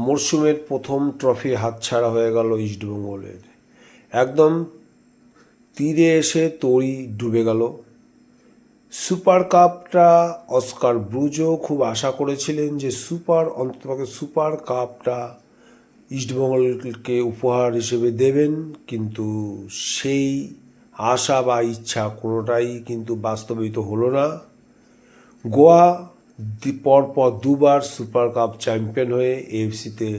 মরশুমের প্রথম ট্রফি হাতছাড়া হয়ে গেল ইস্টবেঙ্গলের। একদম তীরে এসে তরি ডুবে গেল। সুপার কাপটা অস্কার ব্রুজও খুব আশা করেছিলেন যে অন্ততপক্ষে সুপার কাপটা ইস্টবেঙ্গলকে উপহার হিসেবে দেবেন, কিন্তু সেই আশা বা ইচ্ছা কোনোটাই কিন্তু বাস্তবায়িত হলো না। গোয়া পরপর দুবার সুপার কাপ চ্যাম্পিয়ন হয়ে এএফসিতে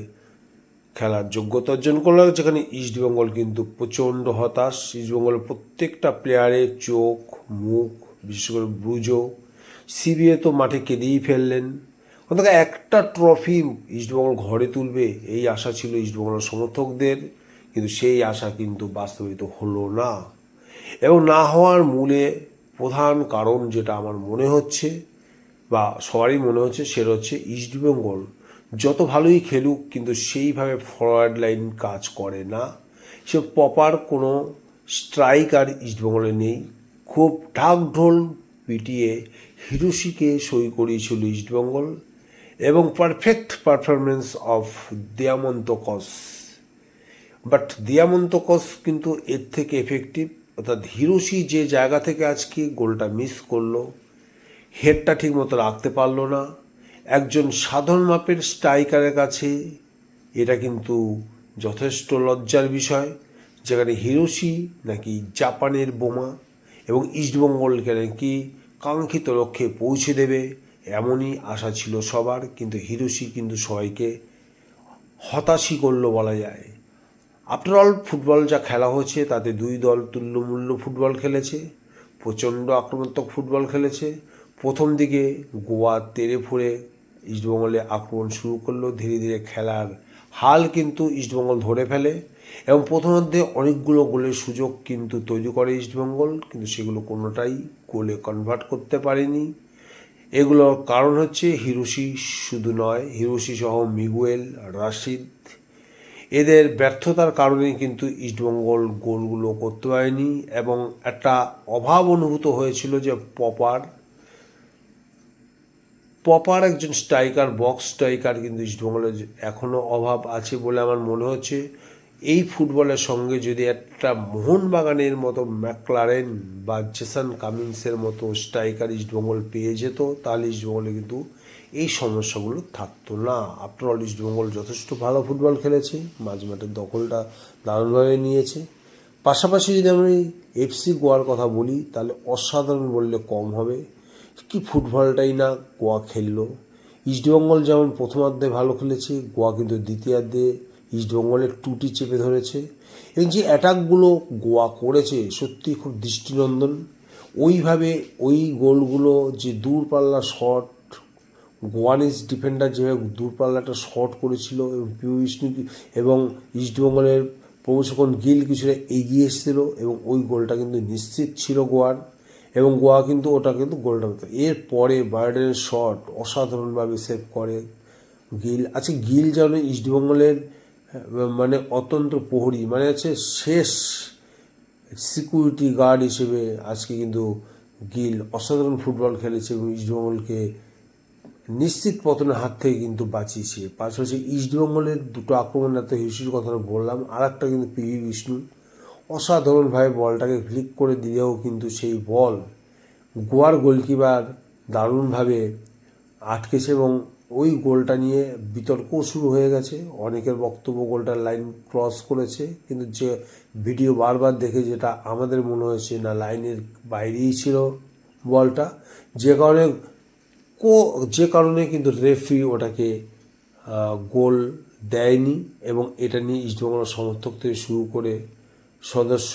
খেলার যোগ্যতা অর্জন করলো, যেখানে ইস্টবেঙ্গল কিন্তু প্রচণ্ড হতাশ। ইস্টবেঙ্গলের প্রত্যেকটা প্লেয়ারের চোখ মুখ, বিশেষ করে ব্রুজো, সিবিএ তো মাঠে কেঁদেই ফেললেন। অন্তত একটা ট্রফি ইস্টবেঙ্গল ঘরে তুলবে এই আশা ছিল ইস্টবেঙ্গলের সমর্থকদের, কিন্তু সেই আশা কিন্তু বাস্তবায়িত হলো না। এবং না হওয়ার মূলে প্রধান কারণ যেটা আমার মনে হচ্ছে বা সবারই মনে হচ্ছে, সেটা হচ্ছে ইস্টবেঙ্গল যত ভালোই খেলুক কিন্তু সেইভাবে ফরওয়ার্ড লাইন কাজ করে না। সে প্রপার কোনো স্ট্রাইকার ইস্টবেঙ্গলে নেই। খুব ঢাকঢোল পিটিয়ে হিরোশিকে সই করিয়েছিল ইস্টবেঙ্গল, এবং পারফেক্ট পারফরমেন্স অফ দিয়ামন্তকস। বাট দিয়ামন্তকস কিন্তু এর থেকে এফেক্টিভ, অর্থাৎ হিরোশি যে জায়গা থেকে আজকে গোলটা মিস করলো, হেডটা ঠিক মতো রাখতে পারলো না। একজন সাধারণ মাপের স্ট্রাইকারের কাছে এটা কিন্তু যথেষ্ট লজ্জার বিষয়, যেখানে হিরোশি নাকি জাপানের বোমা এবং ইস্টবেঙ্গলকে নাকি কাঙ্ক্ষিত লক্ষ্যে পৌঁছে দেবে এমনই আশা ছিল সবার, কিন্তু হিরোশি কিন্তু সবাইকে হতাশই করলো বলা যায়। আফটারঅল ফুটবল যা খেলা হয়েছে তাতে দুই দল তুল্যমূল্য ফুটবল খেলেছে, প্রচণ্ড আক্রমণাত্মক ফুটবল খেলেছে। প্রথম দিকে গোয়া তেড়ে ফুঁড়ে ইস্টবেঙ্গলে আক্রমণ শুরু করলো, ধীরে ধীরে খেলার হাল কিন্তু ইস্টবেঙ্গল ধরে ফেলে এবং প্রথমার্ধে অনেকগুলো গোলের সুযোগ কিন্তু তৈরি করে ইস্টবেঙ্গল, কিন্তু সেগুলো কোনোটাই গোলে কনভার্ট করতে পারেনি। এগুলোর কারণ হচ্ছে হিরোশি শুধু নয়, হিরোশি সহ মিগুয়েল, রাশিদ, এদের ব্যর্থতার কারণেই কিন্তু ইস্টবেঙ্গল গোলগুলো করতে পারেনি। এবং একটা অভাব অনুভূত হয়েছিল যে প্রপার একজন স্ট্রাইকার, বক্স স্ট্রাইকার কিন্তু ইস্টবেঙ্গলের এখনও অভাব আছে বলে আমার মনে হচ্ছে। এই ফুটবলের সঙ্গে যদি একটা মোহনবাগানের মতো ম্যাকলারেন বা জেসন কামিন্সের মতো স্ট্রাইকার ইস্টবেঙ্গল পেয়ে যেত, তাহলে ইস্টবেঙ্গলে কিন্তু এই সমস্যাগুলো থাকতো না। আফটারঅল ইস্টবেঙ্গল যথেষ্ট ভালো ফুটবল খেলেছে, মাঝ মাঠের দখলটা দারুণভাবে নিয়েছে। পাশাপাশি যদি আমি এফসি গোয়ার কথা বলি তাহলে অসাধারণ বললে কম হবে। কি ফুটবলটাই না গোয়া খেললো। ইস্টবেঙ্গল যেমন প্রথমার্ধে ভালো খেলেছে, গোয়া কিন্তু দ্বিতীয়ার্ধে ইস্টবেঙ্গলের টুটি চেপে ধরেছে এবং যে অ্যাটাকগুলো গোয়া করেছে সত্যি খুব দৃষ্টিনন্দন। ওইভাবে ওই গোলগুলো যে দূরপাল্লা শট, গোয়ানিজ ডিফেন্ডার যেভাবে দূরপাল্লাটা শট করেছিল এবং পিউ বিষ্ণু এবং ইস্টবেঙ্গলের প্রভূষণ গিল কিছুটা এগিয়ে এসেছিল এবং ওই গোলটা কিন্তু নিশ্চিত ছিল গোয়ার, এবং গোয়া কিন্তু ওটা কিন্তু গোলটা হতো। এরপরে বার্ডেনের শট অসাধারণভাবে সেভ করে গিল। আচ্ছা, গিল যেন ইস্টবেঙ্গলের মানে অত্যন্ত প্রহরী, মানে হচ্ছে শেষ সিকিউরিটি গার্ড হিসেবে আজকে কিন্তু গিল অসাধারণ ফুটবল খেলেছে এবং ইস্টবেঙ্গলকে নিশ্চিত পতনের হাত থেকে কিন্তু বাঁচিয়েছে। পাশাপাশি ইস্টবেঙ্গলের দুটো আক্রমণাত্মক হিসেবে কথা বললাম, আর একটা কিন্তু পিভি বিষ্ণু অসাধারণভাবে বলটাকে ফ্লিক করে দিলেও কিন্তু সেই বল গোয়ার গোলকিপার দারুণভাবে আটকেছে এবং ওই গোলটা নিয়ে বিতর্কও শুরু হয়ে গেছে। অনেকের বক্তব্য গোলটার লাইন ক্রস করেছে, কিন্তু যে ভিডিও বারবার দেখে যেটা আমাদের মনে হয়েছে না, লাইনের বাইরেই ছিল বলটা, যে কারণে কিন্তু রেফারি ওটাকে গোল দেয়নি। এবং এটা নিয়ে ইস্টবেঙ্গলের সমর্থক থেকে শুরু করে সদস্য,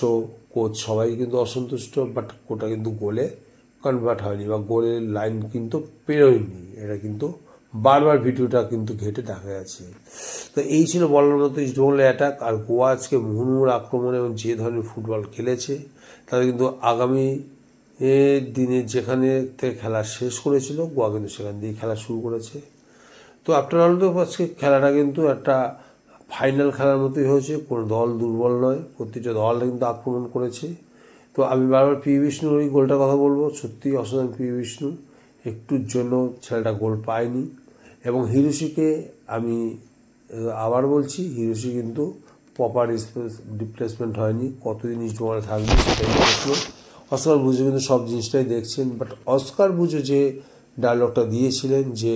কোচ সবাই কিন্তু অসন্তুষ্ট, বাট ওটা কিন্তু গোলে কনভার্ট হয়নি বা গোলের লাইন কিন্তু পেরোয়নি। এটা কিন্তু বারবার ভিডিওটা কিন্তু ঘেটে দেখা যাচ্ছে। তো এই ছিল বলার মতো ইস্টবেঙ্গলের অ্যাটাক। আর গোয়া আজকে মুহুর্মুহুর আক্রমণ এবং যে ধরনের ফুটবল খেলেছে তাতে কিন্তু আগামী দিনে যেখানে থেকে খেলা শেষ করেছিল, গোয়া কিন্তু সেখান দিয়ে খেলা শুরু করেছে। তো আফটারঅল তো আজকে খেলাটা কিন্তু একটা ফাইনাল খেলার মতোই হয়েছে, কোনো দল দুর্বল নয়, প্রতিটা দল কিন্তু আক্রমণ করেছে। তো আমি বারবার পি বিষ্ণুর ওই গোলটার কথা বলবো, সত্যি অসাধারণ পি বিষ্ণু, একটুর জন্য ছেলেটা গোল পায়নি। এবং হিরোশিকে আমি আবার বলছি, হিরোশি কিন্তু প্রপার রিপ্লেসমেন্ট হয়নি, কতদিন ইস্টবেঙ্গলে থাকবে সেটাই প্রশ্ন। অস্কার বুঝো কিন্তু সব জিনিসটাই দেখছেন, বাট অস্কার বুঝো যে ডায়লগটা দিয়েছিলেন যে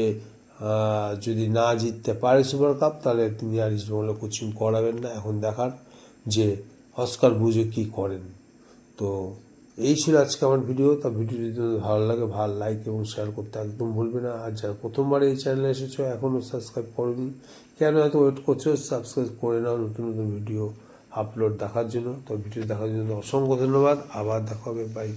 যদি না জিততে পারে সুপার কাপ তাহলে তিনি আর ইস্টবেঙ্গলে কোচিং করাবেন না। এখন দেখার যে অস্কার বুঝো কী করেন। তো এই ছিল আজকে আমার ভিডিও। তা ভিডিওটি যদি ভালো লাগে লাইক এবং শেয়ার করতে একদম ভুলবে না। আর যারা প্রথমবার এই চ্যানেলে এসেছো এখনও সাবস্ক্রাইব করোনি, কেন এত ওয়েট করছো, সাবস্ক্রাইব করে নাও নতুন নতুন ভিডিও আপলোড দেখার জন্য। তো ভিডিও দেখার জন্য অসংখ্য ধন্যবাদ। আবার দেখা হবে, বাই।